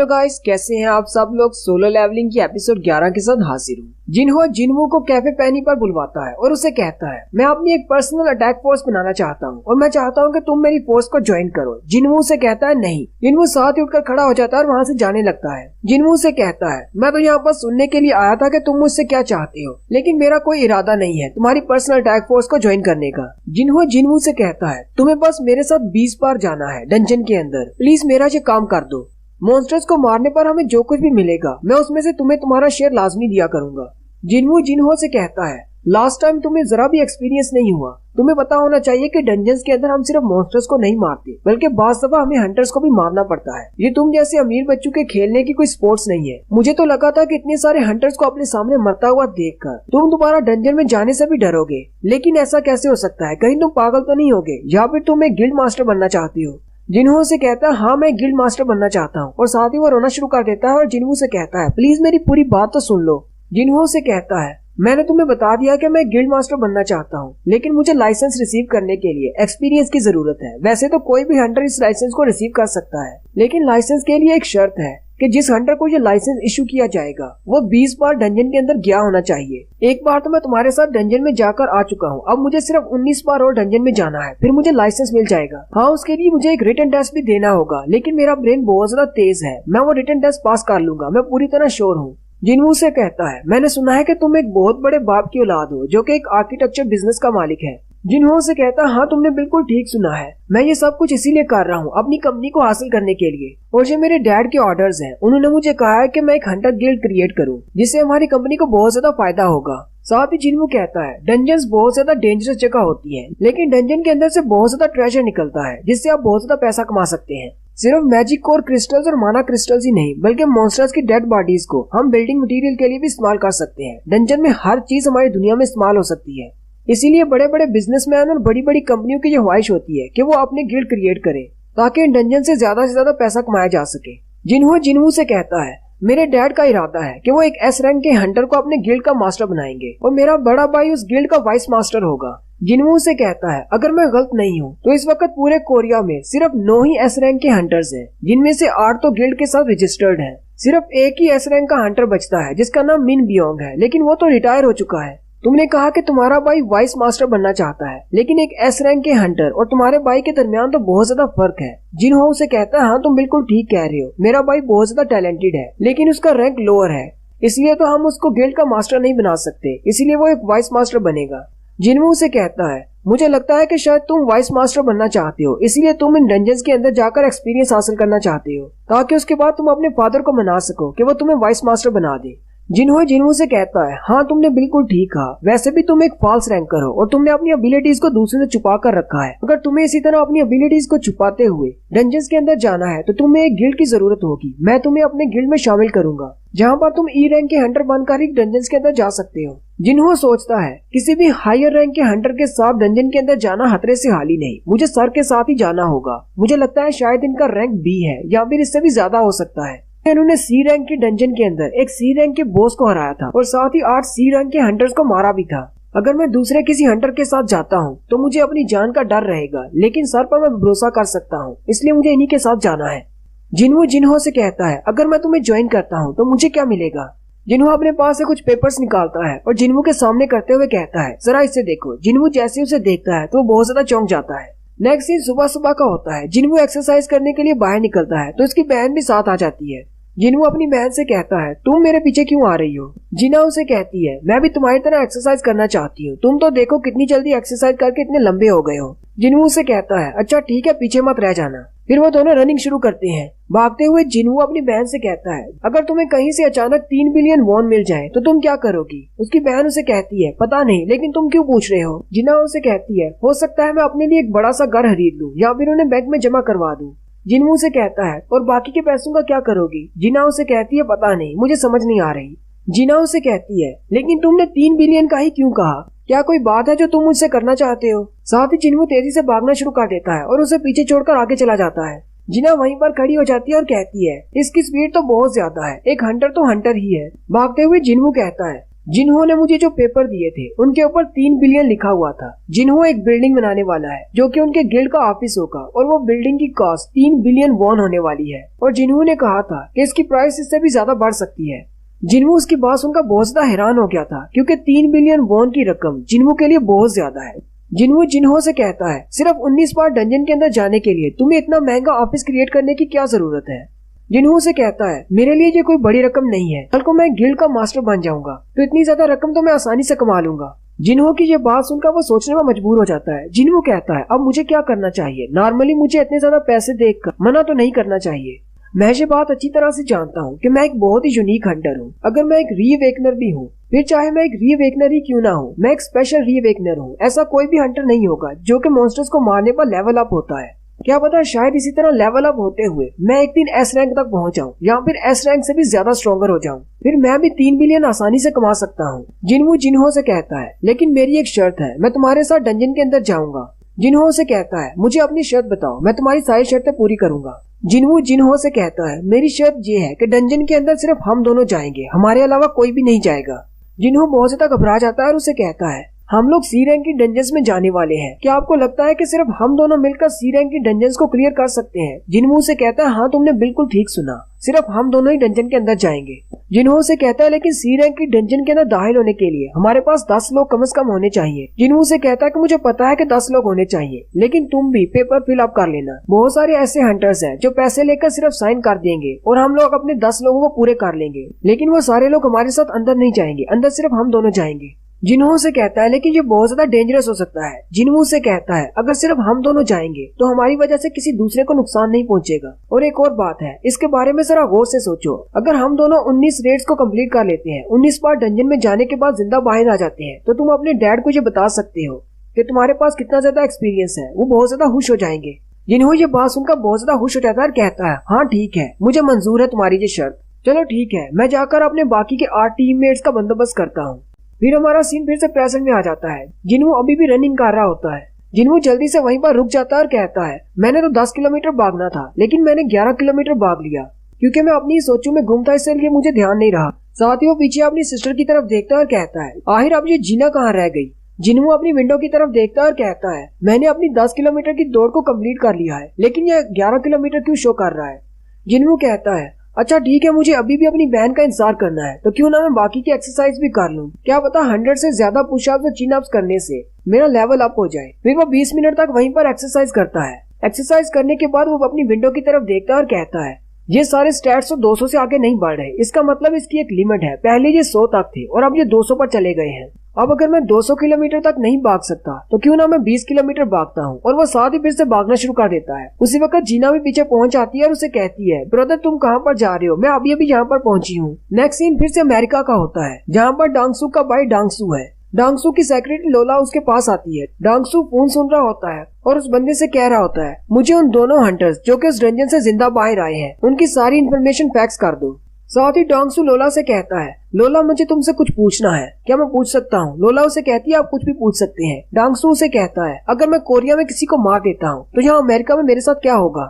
तो गाइस कैसे हैं आप सब लोग। सोलो लेवलिंग की एपिसोड 11 के साथ हाजिर हूँ। जिन्हो जिनवू को कैफे पैनी पर बुलवाता है और उसे कहता है मैं अपनी एक पर्सनल अटैक फोर्स बनाना चाहता हूँ और मैं चाहता हूँ कि तुम मेरी फोर्स को ज्वाइन करो। जिन्वू से कहता है नहीं। जिन्वू साथ ही उठकर खड़ा हो जाता है और वहाँ से जाने लगता है। जिन्वू से कहता है मैं तो यहाँ पर सुनने के लिए आया था कि तुम मुझसे क्या चाहते हो, लेकिन मेरा कोई इरादा नहीं है तुम्हारी पर्सनल अटैक फोर्स को ज्वाइन करने का। जिन्वू से कहता है तुम्हें बस मेरे साथ 20 बार जाना है डंजन के अंदर, प्लीज मेरा ये काम कर दो। मॉन्स्टर्स को मारने पर हमें जो कुछ भी मिलेगा मैं उसमें से तुम्हें तुम्हारा शेयर लाजमी दिया करूंगा। जिन्हो से कहता है लास्ट टाइम तुम्हें जरा भी एक्सपीरियंस नहीं हुआ, तुम्हें पता होना चाहिए कि डंजन्स के अंदर हम सिर्फ मॉन्स्टर्स को नहीं मारते बल्कि बाज़ दफा हमें हंटर्स को भी मारना पड़ता है। ये तुम जैसे अमीर बच्चों के खेलने की कोई स्पोर्ट्स नहीं है। मुझे तो लगा था कि इतने सारे हंटर्स को अपने सामने मरता हुआ देखकर तुम दोबारा डंजन में जाने से भी डरोगे, लेकिन ऐसा कैसे हो सकता है? कहीं तुम पागल तो नहीं होगे या फिर तुम एक गिल्ड मास्टर बनना चाहती हो? जिन्हो से कहता है हाँ मैं गिल्ड मास्टर बनना चाहता हूँ और साथ ही वो रोना शुरू कर देता है और जिन्हो से कहता है प्लीज मेरी पूरी बात तो सुन लो। जिन्हो से कहता है मैंने तुम्हें बता दिया कि मैं गिल्ड मास्टर बनना चाहता हूँ, लेकिन मुझे लाइसेंस रिसीव करने के लिए एक्सपीरियंस की जरूरत है। वैसे तो कोई भी हंटर इस लाइसेंस को रिसीव कर सकता है, लेकिन लाइसेंस के लिए एक शर्त है कि जिस हंटर को ये लाइसेंस इशू किया जाएगा वो 20 बार डंजन के अंदर गया होना चाहिए। एक बार तो मैं तुम्हारे साथ डंजन में जाकर आ चुका हूँ, अब मुझे सिर्फ 19 बार और डंजन में जाना है, फिर मुझे लाइसेंस मिल जाएगा। हाँ उसके लिए मुझे एक रिटन टेस्ट भी देना होगा, लेकिन मेरा ब्रेन बहुत ज्यादा तेज है, मैं वो रिटन टेस्ट पास कर लूंगा, मैं पूरी तरह श्योर हूँ। जिन्वू से कहता है मैंने सुना है कि तुम एक बहुत बड़े बाप की औलाद हो जो कि एक आर्किटेक्चर बिजनेस का मालिक है। जिन्हो से कहता है हाँ तुमने बिल्कुल ठीक सुना है, मैं ये सब कुछ इसीलिए कर रहा हूँ अपनी कंपनी को हासिल करने के लिए, और ये मेरे डैड के ऑर्डर्स हैं। उन्होंने मुझे कहा है कि मैं एक हंटर गिल्ड क्रिएट करूँ जिससे हमारी कंपनी को बहुत ज्यादा फायदा होगा। साथ ही जिन्वू कहता है डंजन्स बहुत ज्यादा डेंजरस जगह होती है, लेकिन डंजन के अंदर से बहुत ज्यादा ट्रेजर निकलता है जिससे आप बहुत ज्यादा पैसा कमा सकते हैं। सिर्फ मैजिक कोर क्रिस्टल्स और माना क्रिस्टल्स ही नहीं बल्कि मॉन्स्टर्स की डेड बॉडीज को हम बिल्डिंग मटेरियल के लिए भी इस्तेमाल कर सकते हैं। डंजन में हर चीज हमारी दुनिया में इस्तेमाल हो सकती है, इसीलिए बड़े बड़े बिजनेसमैन और बड़ी बड़ी कंपनियों की ये ख्वाहिश होती है कि वो अपने गिल्ड क्रिएट करें ताकि डंजन से ज्यादा पैसा कमाया जा सके। जिन्वू से कहता है मेरे डैड का इरादा है कि वो एक एस रैंक के हंटर को अपने गिल्ड का मास्टर बनाएंगे और मेरा बड़ा भाई उस गिल्ड का वाइस मास्टर होगा। जिन्वू से कहता है अगर मैं गलत नहीं हूँ तो इस वक्त पूरे कोरिया में सिर्फ 9 ही एस रैंक के हंटर्स हैं, जिनमें से 8 तो गिल्ड के साथ रजिस्टर्ड हैं। सिर्फ एक ही एस रैंक का हंटर बचता है जिसका नाम मिन बियोंग है, लेकिन वो तो रिटायर हो चुका है। तुमने कहा कि तुम्हारा भाई वाइस मास्टर बनना चाहता है, लेकिन एक एस रैंक के हंटर और तुम्हारे भाई के दरमियान तो बहुत ज्यादा फर्क है। जिन्हो से कहता है हाँ तुम बिल्कुल ठीक कह रहे हो, मेरा भाई बहुत ज्यादा टैलेंटेड है लेकिन उसका रैंक लोअर है, इसलिए तो हम उसको गिल्ड का मास्टर नहीं बना सकते, इसीलिए वो एक वाइस मास्टर बनेगा। जिन्वू से कहता है मुझे लगता है कि शायद तुम वाइस मास्टर बनना चाहते हो, इसीलिए तुम इन डंजन्स के अंदर जाकर एक्सपीरियंस हासिल करना चाहते हो ताकि उसके बाद तुम अपने फादर को मना सको कि वो तुम्हें वाइस मास्टर बना दे। जिन्वू से कहता है हाँ तुमने बिल्कुल ठीक कहा, वैसे भी तुम एक फॉल्स रैंकर हो और तुमने अपनी एबिलिटीज को दूसरे से छुपा कर रखा है। अगर तुम्हें इसी तरह अपनी एबिलिटीज को छुपाते हुए डंजन्स के अंदर जाना है तो तुम्हें एक गिल्ड की जरूरत होगी। मैं तुम्हें अपने गिल्ड में शामिल करूंगा जहाँ पर तुम ई रैंक के हंटर बनकर ही डंजन्स के अंदर जा सकते हो। जिन्हो सोचता है किसी भी हायर रैंक के हंटर के साथ डंजन के अंदर जाना खतरे से हाली नहीं, मुझे सर के साथ ही जाना होगा। मुझे लगता है शायद इनका रैंक बी है या फिर इससे भी ज्यादा हो सकता है। इन्होंने सी रैंक के डंजन के अंदर एक सी रैंक के बॉस को हराया था और साथ ही 8 सी रैंक के हंटर्स को मारा भी था। अगर मैं दूसरे किसी हंटर के साथ जाता हूँ तो मुझे अपनी जान का डर रहेगा, लेकिन सर पर मैं भरोसा कर सकता हूँ, इसलिए मुझे इन्हीं के साथ जाना है। जिन्हो से कहता है अगर मैं तुम्हें ज्वाइन करता हूँ तो मुझे क्या मिलेगा? जिन्हो अपने पास से कुछ पेपर्स निकालता है और जिन्हो के सामने करते हुए कहता है जरा इसे देखो। जिन्हो जैसे उसे देखता है तो वो बहुत ज्यादा चौंक जाता है। नेक्स्ट सीन सुबह का होता है। जिन्हो एक्सरसाइज करने के लिए बाहर निकलता है तो उसकी बहन भी साथ आ जाती है। जिन्हो अपनी बहन से कहता है तुम मेरे पीछे क्यों आ रही हो? जिना उसे कहती है मैं भी तुम्हारी तरह एक्सरसाइज करना चाहती हूँ, तुम तो देखो कितनी जल्दी एक्सरसाइज करके इतने लंबे हो गए हो। जिन्हो से कहता है अच्छा ठीक है पीछे मत रह जाना। फिर वो दोनों रनिंग शुरू करते हैं। भागते हुए जिन्हो अपनी बहन से कहता है अगर तुम्हें कहीं से अचानक 3 बिलियन वॉन मिल जाए तो तुम क्या करोगी? उसकी बहन उसे कहती है पता नहीं, लेकिन तुम क्यों पूछ रहे हो? जिना उसे कहती है हो सकता है मैं अपने लिए एक बड़ा सा घर खरीद लूं या फिर उन्हें बैंक में जमा करवा दूं। जिन्हो से कहता है और बाकी के पैसों का क्या करोगी? जिना उसे कहती है पता नहीं, मुझे समझ नहीं आ रही। जिना उसे कहती है लेकिन तुमने 3 बिलियन का ही क्यों कहा? क्या कोई बात है जो तुम मुझसे करना चाहते हो? साथ ही जिन्हो तेजी से भागना शुरू कर देता है और उसे पीछे छोड़कर आगे चला जाता है। जिना वहीं पर खड़ी हो जाती है और कहती है इसकी स्पीड तो बहुत ज्यादा है, एक हंटर तो हंटर ही है। भागते हुए जिन्हो कहता है जिन्हों ने मुझे जो पेपर दिए थे उनके ऊपर 3 बिलियन लिखा हुआ था। जिन्हों एक बिल्डिंग बनाने वाला है जो कि उनके गिल्ड का ऑफिस होगा और वो बिल्डिंग की कॉस्ट 3 बिलियन वॉन होने वाली है और जिन्हों ने कहा था कि इसकी प्राइस इससे भी ज्यादा बढ़ सकती है। जिन्हों उसकी बात सुनकर बहुत ज्यादा हैरान हो गया था क्योंकि 3 बिलियन वॉन की रकम जिन्हों के लिए बहुत ज्यादा है। जिन्हों से कहता है सिर्फ 19 बार डंजन के अंदर जाने के लिए तुम्हें इतना महंगा ऑफिस क्रिएट करने की क्या जरूरत है। जिन्हों से कहता है मेरे लिए ये कोई बड़ी रकम नहीं है, कल को मैं गिल्ड का मास्टर बन जाऊंगा तो इतनी ज्यादा रकम तो मैं आसानी से कमा लूंगा। जिन्हों की ये बात सुनकर वो सोचने में मजबूर हो जाता है। जिन्हों कहता है अब मुझे क्या करना चाहिए, नॉर्मली मुझे इतने ज्यादा पैसे देखकर मना तो नहीं करना चाहिए। मैं ये बात अच्छी तरह से जानता हूँ कि मैं एक बहुत ही यूनिक हंटर हूँ। अगर मैं एक रीअवेकनर भी हूँ, फिर चाहे मैं एक रीअवेकनर ही क्यों ना हूँ, मैं एक स्पेशल रीअवेकनर हूँ। ऐसा कोई भी हंटर नहीं होगा जो कि मॉन्स्टर्स को मारने पर लेवल अप होता है। क्या पता शायद इसी तरह लेवल अप होते हुए मैं एक दिन एस रैंक तक पहुंच जाऊं या फिर एस रैंक से भी ज्यादा स्ट्रॉन्गर हो जाऊं, फिर मैं भी 3 बिलियन आसानी से कमा सकता हूं। जिन्हों से कहता है लेकिन मेरी एक शर्त है, मैं तुम्हारे साथ डंजन के अंदर जाऊंगा। जिन्हों से कहता है मुझे अपनी शर्त बताओ, मैं तुम्हारी सारी शर्तें पूरी करूंगा। जिन्हों से कहता है मेरी शर्त ये है कि डंजन के अंदर सिर्फ हम दोनों जाएंगे, हमारे अलावा कोई भी नहीं जाएगा। जिन्हों बहुत ज्यादा घबरा जाता है और उसे कहता है हम लोग सी रैंक की डंजन्स में जाने वाले हैं, क्या आपको लगता है कि सिर्फ हम दोनों मिलकर सी रैंक की डंजन्स को क्लियर कर सकते हैं। जिन्हों से कहता है हाँ तुमने बिल्कुल ठीक सुना, सिर्फ हम दोनों ही डंजन के अंदर जाएंगे। जिन्हों से कहता है लेकिन सी रैंक की डंजन के अंदर दाखिल होने के लिए हमारे पास 10 लोग कम से कम होने चाहिए। जिन्हों से कहता है कि मुझे पता है कि 10 लोग होने चाहिए, लेकिन तुम भी पेपर फिल अप कर लेना। बहुत सारे ऐसे हंटर्स हैं जो पैसे लेकर सिर्फ साइन कर देंगे और हम लोग अपने 10 लोगों को पूरे कर लेंगे, लेकिन वो सारे लोग हमारे साथ अंदर नहीं जाएंगे, अंदर सिर्फ हम दोनों जाएंगे। जिन्हों से कहता है लेकिन ये बहुत ज्यादा डेंजरस हो सकता है। जिन्हों से कहता है अगर सिर्फ हम दोनों जाएंगे तो हमारी वजह से किसी दूसरे को नुकसान नहीं पहुंचेगा। और एक और बात है, इसके बारे में जरा गौर से सोचो, अगर हम दोनों 19 रेड्स को कंप्लीट कर लेते हैं, 19 बार डंजन में जाने के बाद जिंदा बाहर आ जाते हैं, तो तुम अपने डैड को ये बता सकते हो कि तुम्हारे पास कितना ज्यादा एक्सपीरियंस है। वो बहुत ज्यादा खुश हो जाएंगे। जिन्हों ये बात सुनकर बहुत ज्यादा खुश हो जाता है और कहता है हाँ ठीक है, मुझे मंजूर है तुम्हारी ये शर्त। चलो ठीक है, मैं जाकर अपने बाकी के 8 टीममेट्स का बंदोबस्त करता हूँ। फिर हमारा सीन फिर से प्रेजेंट में आ जाता है। जिन्हों अभी भी रनिंग कर रहा होता है। जिन्हों जल्दी से वहीं पर रुक जाता है और कहता है मैंने तो 10 किलोमीटर भागना था, लेकिन मैंने 11 किलोमीटर भाग लिया क्योंकि मैं अपनी सोचों में घूमता, इसलिए मुझे ध्यान नहीं रहा। साथ ही वो पीछे अपनी सिस्टर की तरफ देखता है और कहता है आखिर अब ये जीना कहाँ रह गई। जिन्हों अपनी विंडो की तरफ देखता है और कहता है मैंने अपनी 10 किलोमीटर की दौड़ को कम्प्लीट कर लिया है, लेकिन यह 11 किलोमीटर क्यों शो कर रहा है। जिन्हों कहता है अच्छा ठीक है, मुझे अभी भी अपनी बहन का इंतजार करना है, तो क्यों ना मैं बाकी की एक्सरसाइज भी कर लूं। क्या पता 100 से ज्यादा पुशअप्स और चिन अप्स करने से मेरा लेवल अप हो जाए। फिर वो 20 मिनट तक वहीं पर एक्सरसाइज करता है। एक्सरसाइज करने के बाद वो अपनी विंडो की तरफ देखता है और कहता है ये सारे स्टैट्स तो 200 से आगे नहीं बढ़ रहे, इसका मतलब इसकी एक लिमिट है। पहले ये 100 तक थे और अब ये 200 पर चले गए हैं। अब अगर मैं 200 किलोमीटर तक नहीं भाग सकता तो क्यों ना मैं 20 किलोमीटर भागता हूँ। और वो साथ ही फिर से भागना शुरू कर देता है। उसी वक्त जीना भी पीछे पहुंच आती है और उसे कहती है ब्रदर तुम कहाँ पर जा रहे हो, मैं अभी अभी यहाँ पर पहुंची हूँ। नेक्स्ट सीन फिर से अमेरिका का होता है, जहाँ पर डांगसू का भाई डांगसू है। डांगसू की सेक्रेटरी लोला उसके पास आती है। डांगसू फोन सुन रहा होता है और उस बंदे से कह रहा होता है मुझे उन दोनों हंटर्स जो कि उस डंजन से जिंदा बाहर आए हैं उनकी सारी इन्फॉर्मेशन फैक्स कर दो। साथ ही डांगसू लोला से कहता है लोला मुझे तुमसे कुछ पूछना है, क्या मैं पूछ सकता हूँ। लोला उसे कहती है आप कुछ भी पूछ सकते हैं। डांगसू उसे कहता है अगर मैं कोरिया में किसी को मार देता हूँ तो यहाँ अमेरिका में मेरे साथ क्या होगा।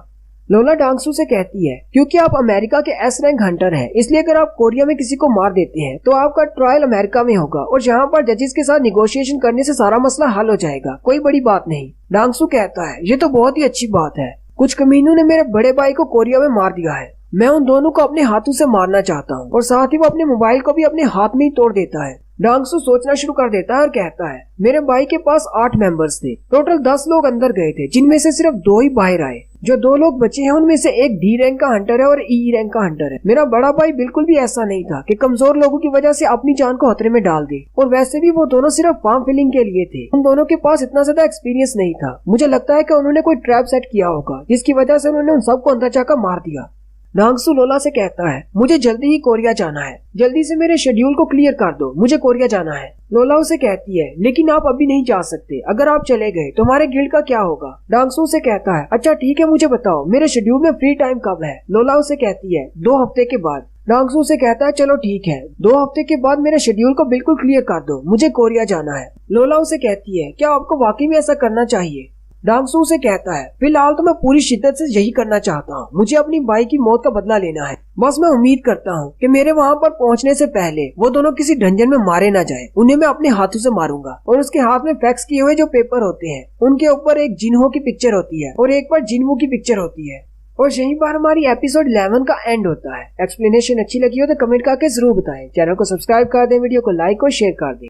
लोला डांगसू से कहती है क्योंकि आप अमेरिका के एस रैंक हंटर हैं, इसलिए अगर आप कोरिया में किसी को मार देते हैं तो आपका ट्रायल अमेरिका में होगा और यहाँ पर जजेस के साथ निगोशिएशन करने से सारा मसला हल हो जाएगा, कोई बड़ी बात नहीं। डांगसू कहता है ये तो बहुत ही अच्छी बात है, कुछ कमीनों ने मेरे बड़े भाई को कोरिया में मार दिया है, मैं उन दोनों को अपने हाथों से मारना चाहता हूँ। और साथ ही वो अपने मोबाइल को भी अपने हाथ में ही तोड़ देता है। डांगसू सोचना शुरू कर देता है और कहता है मेरे भाई के पास 8 मेंबर्स थे, टोटल 10 लोग अंदर गए थे जिनमें से सिर्फ 2 ही बाहर आए। जो 2 लोग बचे हैं उनमें से एक डी रैंक का हंटर है और ई रैंक का हंटर है। मेरा बड़ा भाई बिल्कुल भी ऐसा नहीं था कि कमजोर लोगों की वजह से अपनी जान को खतरे में डाल दे, और वैसे भी वो दोनों सिर्फ फार्म फिलिंग के लिए थे। उन दोनों के पास इतना ज्यादा एक्सपीरियंस नहीं था। मुझे लगता है कि उन्होंने कोई ट्रैप सेट किया होगा जिसकी वजह से उन्होंने उन सबको अंदर जाकर मार दिया। डांगसू लोला से कहता है मुझे जल्दी ही कोरिया जाना है, जल्दी से मेरे शेड्यूल को क्लियर कर दो, मुझे कोरिया जाना है। लोला उसे कहती है लेकिन आप अभी नहीं जा सकते, अगर आप चले गए तो हमारे गिल्ड का क्या होगा। डांगसू से कहता है अच्छा ठीक है, मुझे बताओ मेरे शेड्यूल में फ्री टाइम कब है। लोला उसे कहती है 2 हफ्ते के बाद। डांगसू से कहता है चलो ठीक है, 2 हफ्ते के बाद मेरे शेड्यूल को बिल्कुल क्लियर कर दो, मुझे कोरिया जाना है। लोला उसे कहती है क्या आपको वाकई में ऐसा करना चाहिए। डांगसू से कहता है, फिलहाल तो मैं पूरी शिद्दत से यही करना चाहता हूँ, मुझे अपनी भाई की मौत का बदला लेना है। बस मैं उम्मीद करता हूँ कि मेरे वहाँ पर पहुँचने से पहले वो दोनों किसी डंजन में मारे ना जाए। उन्हें मैं अपने हाथों से मारूंगा। और उसके हाथ में फैक्स किए हुए जो पेपर होते हैं उनके ऊपर एक जिन्हो की पिक्चर होती है और एक पर जिनवू की पिक्चर होती है। और यहीं पर हमारी एपिसोड 11 का एंड होता है। एक्सप्लेनेशन अच्छी लगी हो तो कमेंट करके जरूर बताएं। चैनल को सब्सक्राइब कर दें, वीडियो को लाइक और शेयर कर दें।